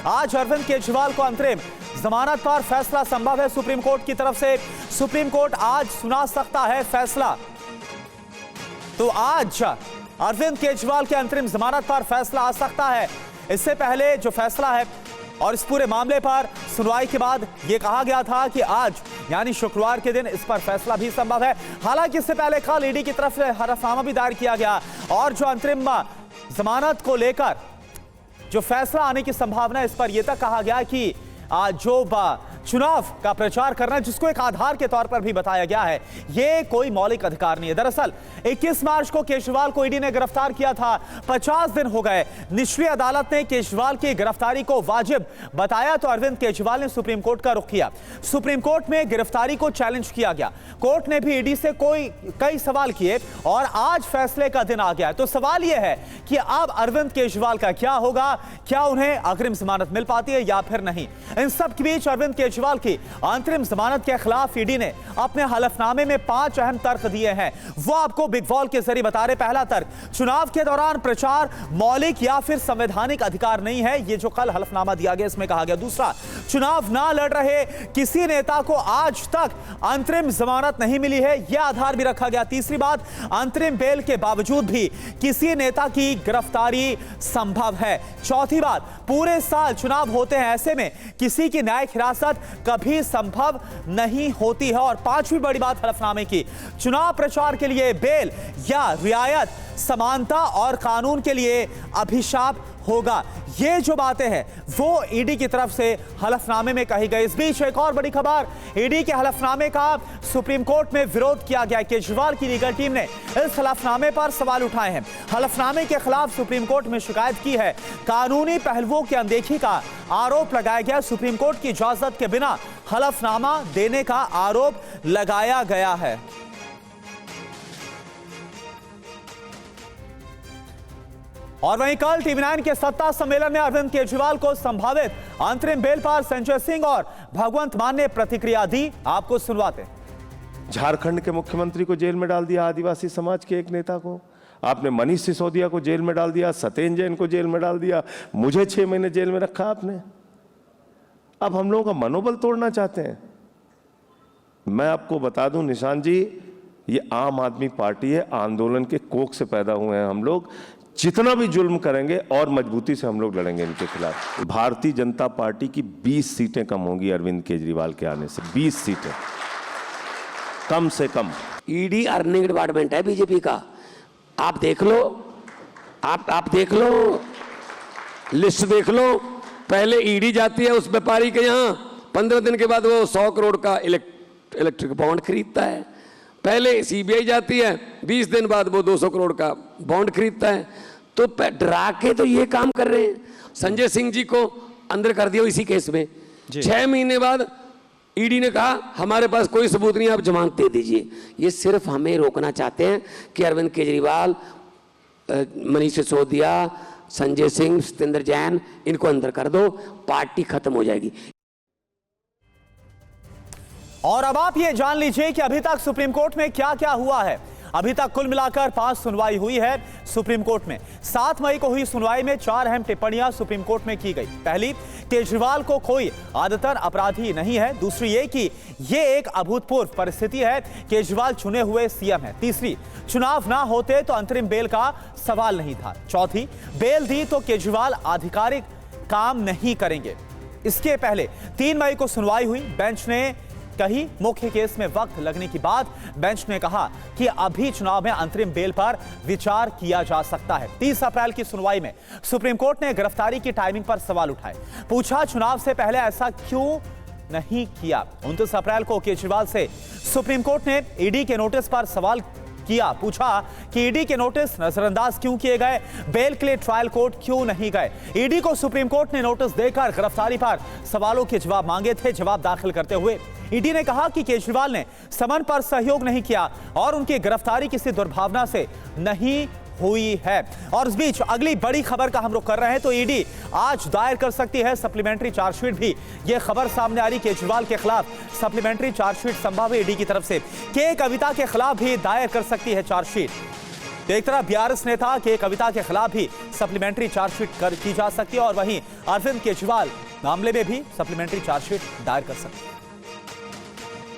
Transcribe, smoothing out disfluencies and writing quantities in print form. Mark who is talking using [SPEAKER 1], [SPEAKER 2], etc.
[SPEAKER 1] आज अरविंद केजरीवाल को अंतरिम जमानत पर फैसला संभव है सुप्रीम कोर्ट की तरफ से। सुप्रीम कोर्ट आज सुना सकता है फैसला। तो आज अरविंद केजरीवाल के अंतरिम जमानत पर फैसला आ सकता है। इससे पहले जो फैसला है और इस पूरे मामले पर सुनवाई के बाद यह कहा गया था कि आज यानी शुक्रवार के दिन इस पर फैसला भी संभव है। हालांकि इससे पहले कल ईडी की तरफ से हलफनामा भी दायर किया गया और जो अंतरिम जमानत को लेकर जो फैसला आने की संभावना है, इस पर यह तक कहा गया कि जो चुनाव का प्रचार करना, जिसको एक आधार के तौर पर भी बताया गया है, यह कोई मौलिक अधिकार नहीं है। दरअसल 21 मार्च को केजरीवाल को ईडी ने गिरफ्तार किया था। 50 दिन हो गए। निचली अदालत ने केजरीवाल की गिरफ्तारी को वाजिब बताया तो अरविंद केजरीवाल ने सुप्रीम कोर्ट का रुख किया। सुप्रीम कोर्ट में गिरफ्तारी को चैलेंज किया गया। कोर्ट ने भी ईडी से कई सवाल किए और आज फैसले का दिन आ गया। तो सवाल यह है कि अब अरविंद केजरीवाल का क्या होगा? क्या उन्हें अग्रिम जमानत मिल पाती है या फिर नहीं? इन सब के बीच अरविंद केजरीवाल की अंतरिम जमानत के खिलाफ ईडी ने अपने हलफनामे में 5 अहम तर्क दिए हैं। वो आपको बिग वॉल के जरिए बता रहे। पहला तर्क, चुनाव के दौरान प्रचार मौलिक या फिर संवैधानिक अधिकार नहीं है, ये जो कल हलफनामा दिया गया इसमें कहा गया। दूसरा, चुनाव ना लड़ रहे किसी नेता को आज तक अंतरिम जमानत नहीं मिली है, यह आधार भी रखा गया। तीसरी बात, अंतरिम बेल के बावजूद भी किसी नेता की गिरफ्तारी संभव है। चौथी बात, पूरे साल चुनाव होते हैं, ऐसे में किसी की न्यायिक हिरासत कभी संभव नहीं होती है। और पांचवी बड़ी बात हलफनामे की, चुनाव प्रचार के लिए बेल या रियायत समानता और कानून के लिए अभिशाप होगा। ये जो बातें हैं वो ईडी की तरफ से हलफनामे में कही गई। इस बीच एक और बड़ी खबर, ईडी के हलफनामे का सुप्रीम कोर्ट में विरोध किया गया। केजरीवाल की लीगल टीम ने इस हलफनामे पर सवाल उठाए हैं। हलफनामे के खिलाफ सुप्रीम कोर्ट में शिकायत की है। कानूनी पहलुओं की अनदेखी का आरोप लगाया गया। सुप्रीम कोर्ट की इजाजत के बिना हलफनामा देने का आरोप लगाया गया है। और वहीं कल TV9 के सत्ता सम्मेलन में अरविंद केजरीवाल को संभावित अंतरिम बेल पर संजय सिंह और भगवंत मान ने प्रतिक्रिया दी। आपको सुनवाते।
[SPEAKER 2] झारखंड के मुख्यमंत्री को जेल में डाल दिया, आदिवासी समाज के एक नेता को। आपने मनीष सिसोदिया को जेल में डाल दिया, सत्येंद्र जैन को जेल में डाल दिया, मुझे 6 महीने जेल में रखा आपने। अब हम लोगों का मनोबल तोड़ना चाहते हैं। मैं आपको बता दूं निशान जी, ये आम आदमी पार्टी है, आंदोलन के कोख से पैदा हुए हैं हम लोग। जितना भी जुल्म करेंगे और मजबूती से हम लोग लड़ेंगे इनके खिलाफ। भारतीय जनता पार्टी की 20 सीटें कम होंगी अरविंद केजरीवाल के आने से। 20 सीटें कम से कम।
[SPEAKER 3] ईडी अर्निंग डिपार्टमेंट है बीजेपी का। आप देख लो, आप देख लो, लिस्ट देख लो। पहले ईडी जाती है उस व्यापारी के यहाँ, 15 दिन के बाद वो 100 करोड़ का इलेक्ट्रिक बॉन्ड खरीदता है। पहले सीबीआई जाती है, 20 दिन बाद वो 200 करोड़ का बॉन्ड खरीदता है। तो डरा के तो ये काम कर रहे हैं। संजय सिंह जी को अंदर कर दिया इसी केस में। 6 महीने बाद ईडी ने कहा हमारे पास कोई सबूत नहीं, आप जमानत दे दीजिए। ये सिर्फ हमें रोकना चाहते हैं कि अरविंद केजरीवाल, मनीष सिसोदिया, संजय सिंह, सत्येंद्र जैन, इनको अंदर कर दो, पार्टी खत्म हो जाएगी।
[SPEAKER 1] और अब आप ये जान लीजिए कि अभी तक सुप्रीम कोर्ट में क्या क्या हुआ है। अभी तक कुल मिलाकर 5 सुनवाई हुई है सुप्रीम कोर्ट में। 7 मई को हुई सुनवाई में 4 अहम टिप्पणियां सुप्रीम कोर्ट में की गई। पहली, केजरीवाल को कोई आदतन अपराधी नहीं है। दूसरी ये कि ये एक अभूतपूर्व परिस्थिति है, केजरीवाल चुने हुए सीएम है। तीसरी, चुनाव ना होते तो अंतरिम बेल का सवाल नहीं था। चौथी, बेल दी तो केजरीवाल आधिकारिक काम नहीं करेंगे। इसके पहले 3 मई को सुनवाई हुई। बेंच ने कही मुख्य केस में वक्त लगने की बात। बेंच ने कहा कि अभी चुनाव में अंतरिम बेल पर विचार किया जा सकता है। 30 अप्रैल की सुनवाई में सुप्रीम कोर्ट ने गिरफ्तारी की टाइमिंग पर सवाल उठाए। पूछा चुनाव से पहले ऐसा क्यों नहीं किया। 29 अप्रैल को केजरीवाल से सुप्रीम कोर्ट ने ईडी के नोटिस पर सवाल किया। पूछा कि ईडी के नोटिस नजरअंदाज क्यों किए गए, बेल के लिए ट्रायल कोर्ट क्यों नहीं गए। ईडी को सुप्रीम कोर्ट ने नोटिस देकर गिरफ्तारी पर सवालों के जवाब मांगे थे। जवाब दाखिल करते हुए ईडी ने कहा कि केजरीवाल ने समन पर सहयोग नहीं किया और उनकी गिरफ्तारी किसी दुर्भावना से नहीं हुई है। और इस बीच अगली बड़ी खबर का हम रुख कर रहे हैं। तो ईडी आज दायर कर सकती है सप्लीमेंट्री चार्जशीट भी। यह खबर सामने आ रही, केजरीवाल के खिलाफ सप्लीमेंट्री चार्जशीट संभव है ईडी की तरफ से। के कविता के खिलाफ भी दायर कर सकती है चार्जशीट। तो एक तरफ बीआरएस नेता के कविता के खिलाफ भी सप्लीमेंट्री चार्जशीट की जा सकती है और वहीं अरविंद केजरीवाल मामले में भी सप्लीमेंट्री चार्जशीट दायर कर सकते हैं।